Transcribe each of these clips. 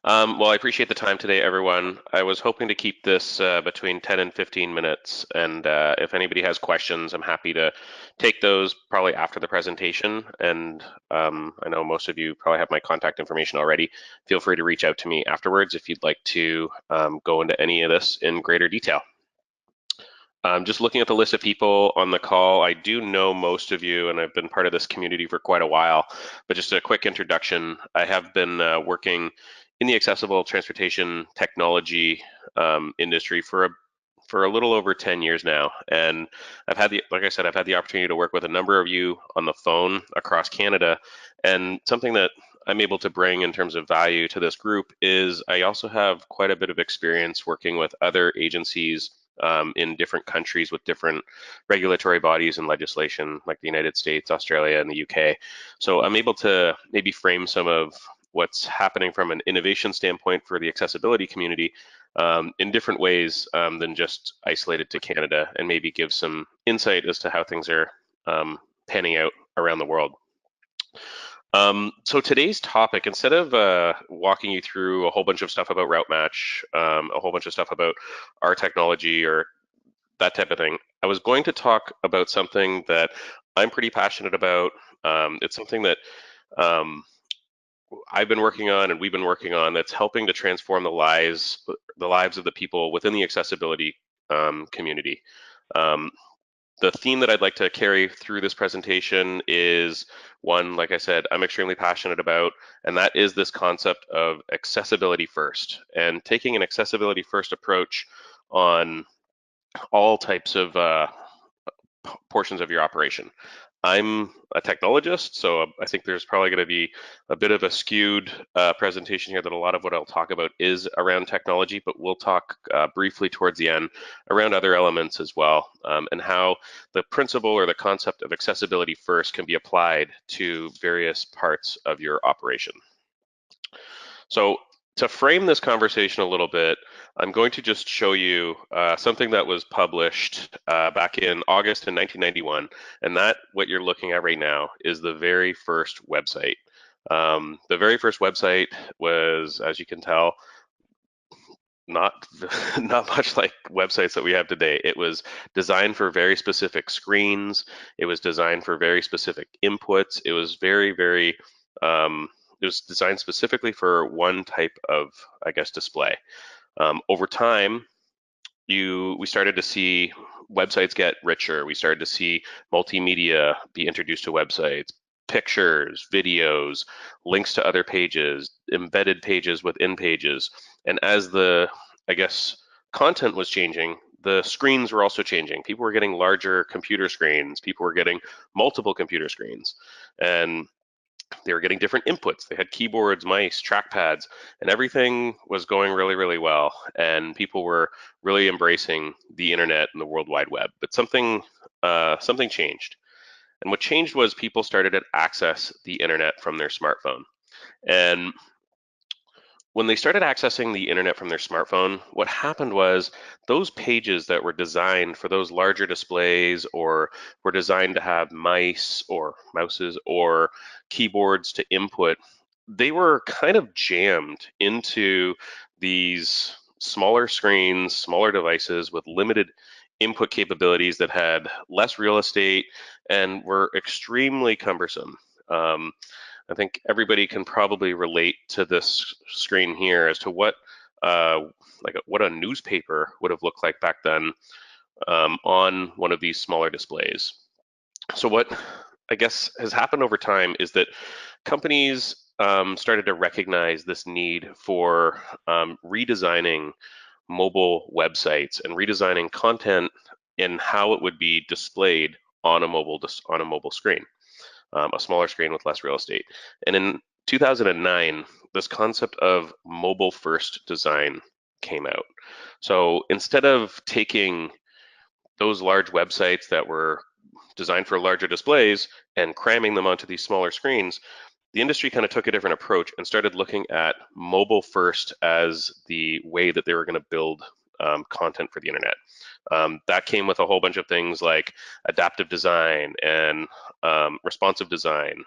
Well, I appreciate the time today, everyone. I was hoping to keep this between 10 and 15 minutes, and if anybody has questions, I'm happy to take those probably after the presentation. And I know most of you probably have my contact information already. Feel free to reach out to me afterwards if you'd like to go into any of this in greater detail. Just looking at the list of people on the call, I do know most of you, and I've been part of this community for quite a while. But just a quick introduction, I have been working in the accessible transportation technology industry for a little over 10 years now. And like I said, I've had the opportunity to work with a number of you on the phone across Canada. And something that I'm able to bring in terms of value to this group is I also have quite a bit of experience working with other agencies in different countries with different regulatory bodies and legislation, like the United States, Australia, and the UK. So I'm able to maybe frame some of what's happening from an innovation standpoint for the accessibility community in different ways than just isolated to Canada, and maybe give some insight as to how things are panning out around the world. So today's topic, instead of walking you through a whole bunch of stuff about Routematch, a whole bunch of stuff about our technology or that type of thing, I was going to talk about something that I'm pretty passionate about. It's something that I've been working on and we've been working on that's helping to transform the lives of the people within the accessibility community. Um, the theme that I'd like to carry through this presentation is one, like I said, I'm extremely passionate about, and that is this concept of accessibility first, and taking an accessibility first approach on all types of portions of your operation. I'm a technologist, so I think there's probably going to be a bit of a skewed presentation here that a lot of what I'll talk about is around technology, but we'll talk briefly towards the end around other elements as well, and how the principle or the concept of accessibility first can be applied to various parts of your operation. So to frame this conversation a little bit, I'm going to just show you something that was published back in August in 1991, and that what you're looking at right now is the very first website. The very first website was, as you can tell, not not much like websites that we have today. It was designed for very specific screens. It was designed for very specific inputs. It was very it was designed specifically for one type of, I guess, display. Over time, we started to see websites get richer. We started to see multimedia be introduced to websites, pictures, videos, links to other pages, embedded pages within pages. And as the, I guess, content was changing, the screens were also changing. People were getting larger computer screens. People were getting multiple computer screens. And they were getting different inputs. They had keyboards, mice, trackpads, and everything was going really well. And people were really embracing the internet and the World Wide Web. But something changed. And what changed was people started to access the internet from their smartphone. And when they started accessing the internet from their smartphone, what happened was those pages that were designed for those larger displays or were designed to have mice or mouses or keyboards to input, they were kind of jammed into these smaller screens, smaller devices with limited input capabilities that had less real estate and were extremely cumbersome. I think everybody can probably relate to this screen here as to uh, what a newspaper would have looked like back then on one of these smaller displays. So what I guess has happened over time is that companies started to recognize this need for redesigning mobile websites and redesigning content and how it would be displayed on a mobile screen, a smaller screen with less real estate. And in 2009, this concept of mobile first design came out. So instead of taking those large websites that were designed for larger displays and cramming them onto these smaller screens, the industry kind of took a different approach and started looking at mobile first as the way that they were going to build content for the internet. That came with a whole bunch of things like adaptive design and responsive design.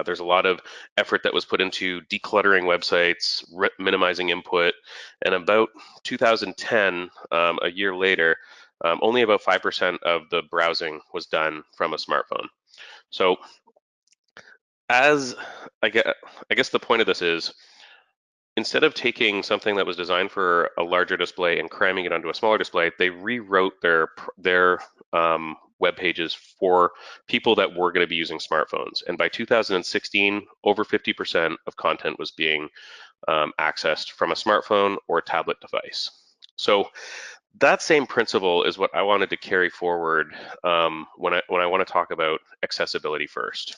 There's a lot of effort that was put into decluttering websites, minimizing input, and about 2010, a year later, only about 5% of the browsing was done from a smartphone. So, as I guess the point of this is, instead of taking something that was designed for a larger display and cramming it onto a smaller display, they rewrote their web pages for people that were going to be using smartphones. And by 2016, over 50% of content was being accessed from a smartphone or tablet device. So that same principle is what I wanted to carry forward when I want to talk about accessibility first.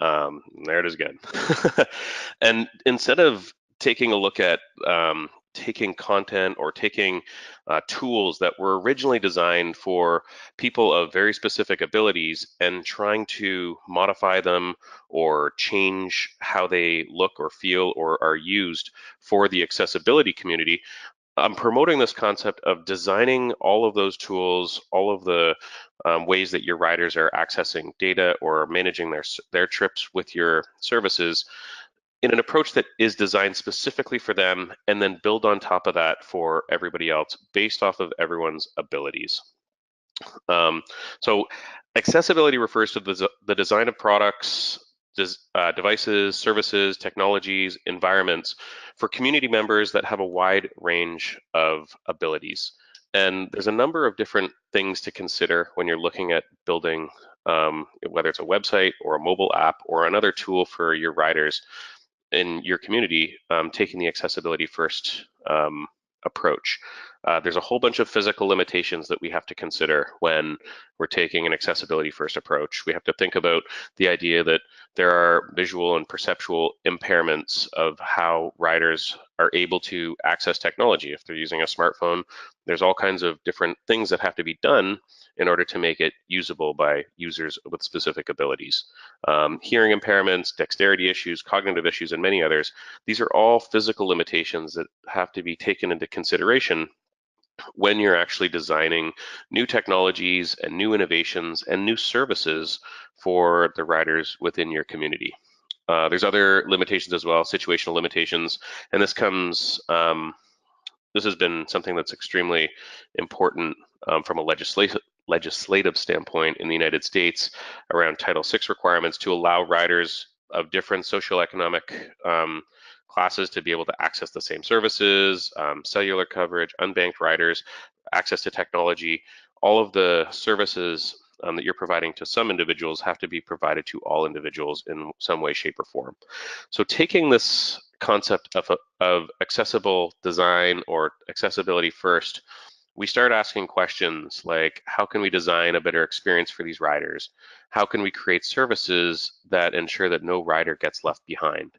There it is again. And instead of taking a look at taking content or taking tools that were originally designed for people of very specific abilities and trying to modify them or change how they look or feel or are used for the accessibility community, I'm promoting this concept of designing all of those tools, all of the ways that your riders are accessing data or managing their trips with your services in an approach that is designed specifically for them, and then build on top of that for everybody else based off of everyone's abilities. Um, so accessibility refers to the design of products, devices, services, technologies, environments for community members that have a wide range of abilities. And there's a number of different things to consider when you're looking at building, whether it's a website or a mobile app or another tool for your riders in your community, taking the accessibility first approach. There's a whole bunch of physical limitations that we have to consider when we're taking an accessibility first approach. We have to think about the idea that there are visual and perceptual impairments of how riders are able to access technology. If they're using a smartphone, there's all kinds of different things that have to be done in order to make it usable by users with specific abilities. Hearing impairments, dexterity issues, cognitive issues, and many others. These are all physical limitations that have to be taken into consideration when you're actually designing new technologies and new innovations and new services for the riders within your community. There's other limitations as well, situational limitations, and this has been something that's extremely important from a legislative standpoint in the United States around Title VI requirements to allow riders of different socioeconomic classes to be able to access the same services, cellular coverage, unbanked riders, access to technology. All of the services that you're providing to some individuals have to be provided to all individuals in some way, shape, or form. So taking this concept of accessible design or accessibility first, we start asking questions like, how can we design a better experience for these riders? How can we create services that ensure that no rider gets left behind?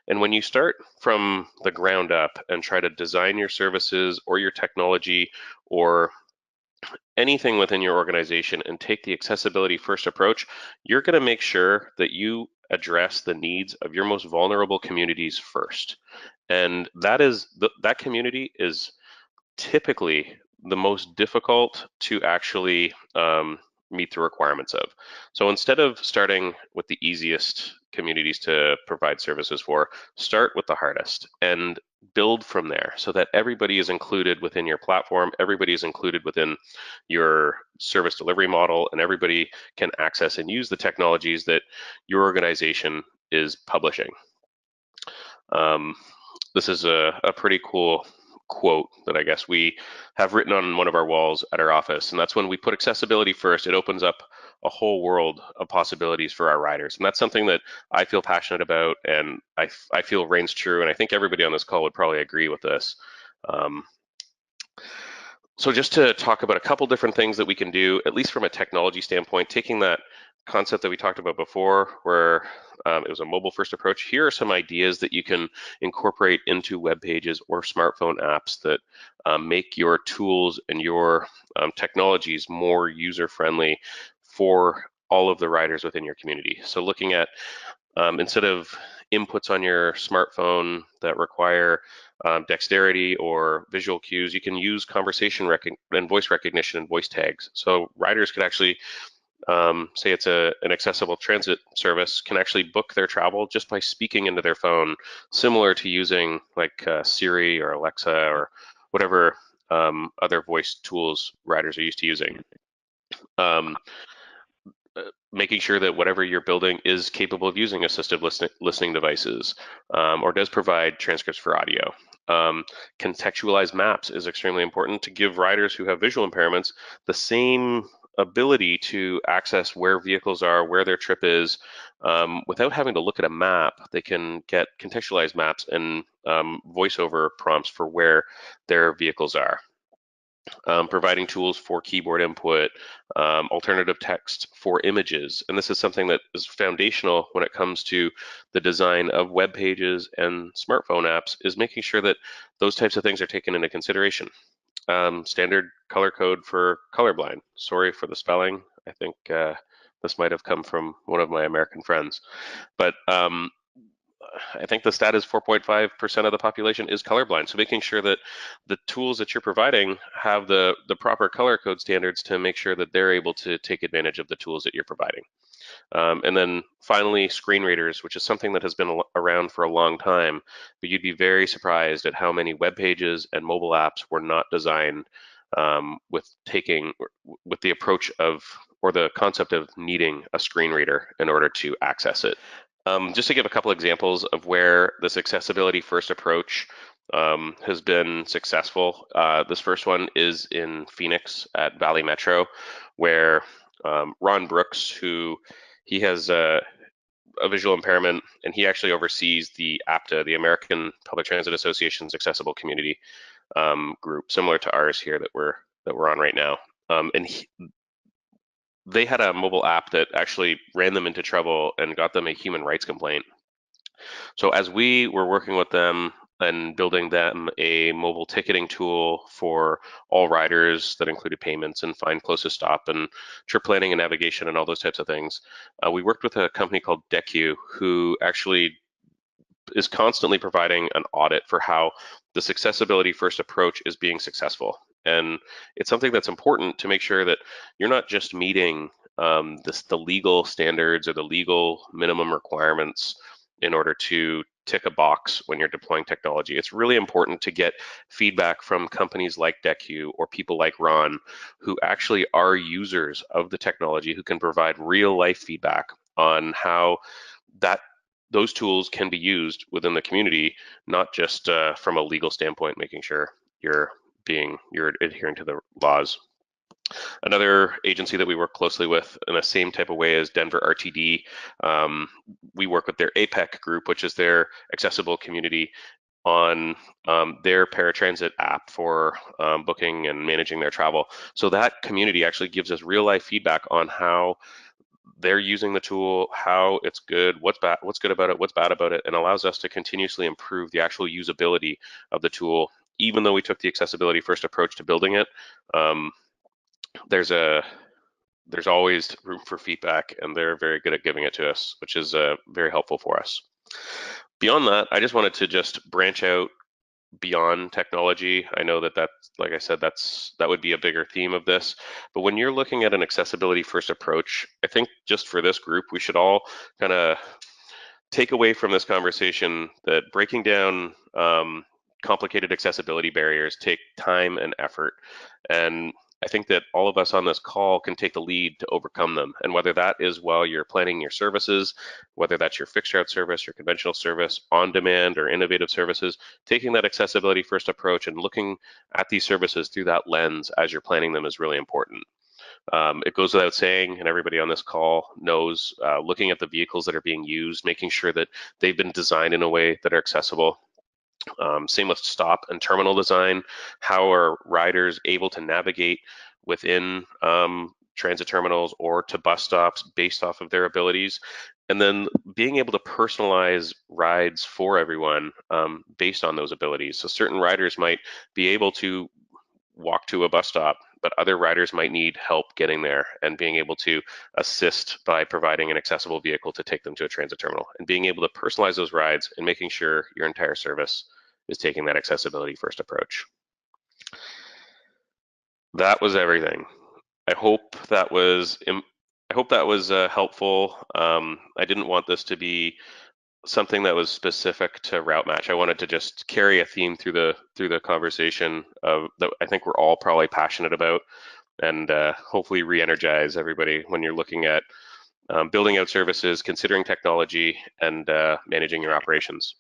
And when you start from the ground up and try to design your services or your technology or anything within your organization and take the accessibility first approach, you're going to make sure that you address the needs of your most vulnerable communities first. And that community is typically the most difficult to actually meet the requirements of. So instead of starting with the easiest communities to provide services for, start with the hardest and build from there so that everybody is included within your platform, everybody is included within your service delivery model, and everybody can access and use the technologies that your organization is publishing. This is a pretty cool quote that I guess we have written on one of our walls at our office. And that's when we put accessibility first, it opens up a whole world of possibilities for our riders. And that's something that I feel passionate about and I feel reigns true. And I think everybody on this call would probably agree with this. So just to talk about a couple different things that we can do, at least from a technology standpoint, taking that concept that we talked about before, where it was a mobile first approach, here are some ideas that you can incorporate into web pages or smartphone apps that make your tools and your technologies more user-friendly for all of the riders within your community. So looking at instead of inputs on your smartphone that require dexterity or visual cues, you can use conversation and voice recognition and voice tags. So riders could actually say it's an accessible transit service, can actually book their travel just by speaking into their phone, similar to using like Siri or Alexa or whatever other voice tools riders are used to using. Um, Making sure that whatever you're building is capable of using assistive listening devices, or does provide transcripts for audio. Contextualized maps is extremely important to give riders who have visual impairments the same ability to access where vehicles are, where their trip is, without having to look at a map. They can get contextualized maps and voiceover prompts for where their vehicles are. Providing tools for keyboard input, alternative text for images. And this is something that is foundational when it comes to the design of web pages and smartphone apps, is making sure that those types of things are taken into consideration. Standard color code for colorblind. Sorry for the spelling. I think this might have come from one of my American friends. But I think the stat is 4.5% of the population is colorblind. So making sure that the tools that you're providing have the proper color code standards to make sure that they're able to take advantage of the tools that you're providing. And then finally, screen readers, which is something that has been around for a long time, but you'd be very surprised at how many web pages and mobile apps were not designed with the approach of, or the concept of, needing a screen reader in order to access it. Just to give a couple examples of where this accessibility first approach has been successful. This first one is in Phoenix at Valley Metro, where Ron Brooks, who he has a visual impairment, and he actually oversees the APTA, the American Public Transit Association's accessible community group, similar to ours here that we're on right now. And they had a mobile app that actually ran them into trouble and got them a human rights complaint. So as we were working with them and building them a mobile ticketing tool for all riders that included payments and find closest stop and trip planning and navigation and all those types of things, we worked with a company called DECU, who actually is constantly providing an audit for how this accessibility first approach is being successful. And it's something that's important to make sure that you're not just meeting the legal standards or the legal minimum requirements in order to tick a box when you're deploying technology. It's really important to get feedback from companies like DECU or people like Ron, who actually are users of the technology, who can provide real life feedback on how that those tools can be used within the community, not just from a legal standpoint, making sure you're adhering to the laws. Another agency that we work closely with in the same type of way as Denver RTD, we work with their APEC group, which is their accessible community, on their paratransit app for booking and managing their travel. So that community actually gives us real life feedback on how they're using the tool, how it's good, what's bad, what's good about it, what's bad about it, and allows us to continuously improve the actual usability of the tool. Even though we took the accessibility first approach to building it, um, there's always room for feedback, and they're very good at giving it to us, which is very helpful for us. Beyond that, I just wanted to just branch out beyond technology. I know that like I said, that would be a bigger theme of this. But when you're looking at an accessibility first approach, I think just for this group, we should all kind of take away from this conversation that breaking down complicated accessibility barriers take time and effort. And I think that all of us on this call can take the lead to overcome them. And whether that is while you're planning your services, whether that's your fixed route service, your conventional service, on demand or innovative services, taking that accessibility first approach and looking at these services through that lens as you're planning them is really important. It goes without saying, and everybody on this call knows, looking at the vehicles that are being used, making sure that they've been designed in a way that are accessible. Same with stop and terminal design. How are riders able to navigate within transit terminals or to bus stops based off of their abilities? And then being able to personalize rides for everyone based on those abilities. So certain riders might be able to walk to a bus stop, but other riders might need help getting there, and being able to assist by providing an accessible vehicle to take them to a transit terminal, and being able to personalize those rides and making sure your entire service is taking that accessibility first approach. That was everything. I hope that was I hope that was helpful. I didn't want this to be something that was specific to Routematch. I wanted to just carry a theme through the conversation of that I think we're all probably passionate about, and hopefully re-energize everybody when you're looking at building out services, considering technology, and managing your operations.